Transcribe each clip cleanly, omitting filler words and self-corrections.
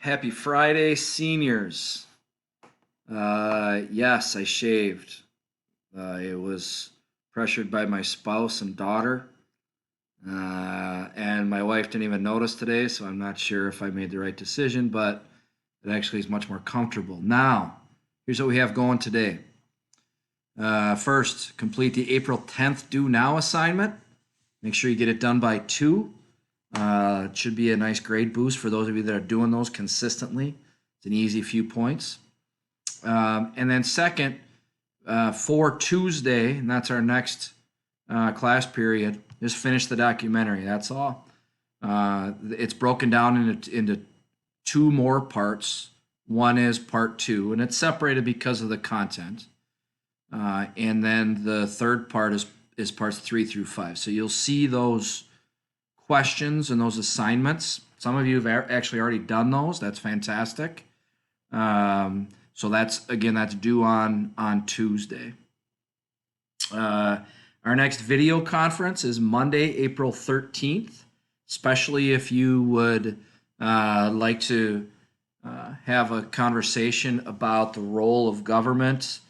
Happy Friday, seniors. Yes, I shaved. It was pressured by my spouse and daughter. And my wife didn't even notice today, so I'm not sure if I made the right decision, but it actually is much more comfortable. Now, here's what we have going today. First, complete the April 10th due now assignment. Make sure you get it done by 2. It should be a nice grade boost for those of you that are doing those consistently. It's an easy few points. And then second, for Tuesday, and that's our next class period, just finish the documentary. That's all. It's broken down into 2 more parts. One is part 2, and it's separated because of the content. And then the third part is parts 3 through 5. So you'll see those questions and those assignments. Some of you have actually already done those. That's fantastic. So that's due on Tuesday. Our next video conference is Monday, April 13th, especially if you would like to have a conversation about the role of government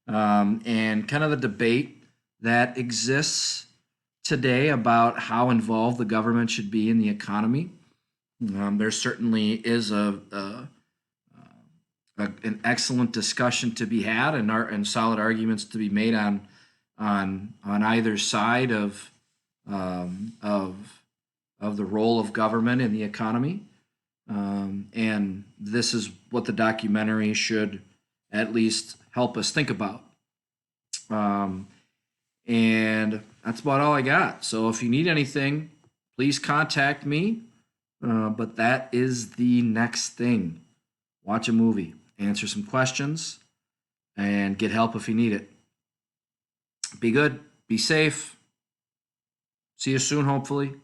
and kind of the debate that exists today about how involved the government should be in the economy. There certainly is an excellent discussion to be had and solid arguments to be made on either side of the role of government in the economy. And this is what the documentary should at least help us think about. And that's about all I got. So if you need anything, please contact me. But that is the next thing. Watch a movie, answer some questions, and get help if you need it. Be good. Be safe. See you soon, hopefully.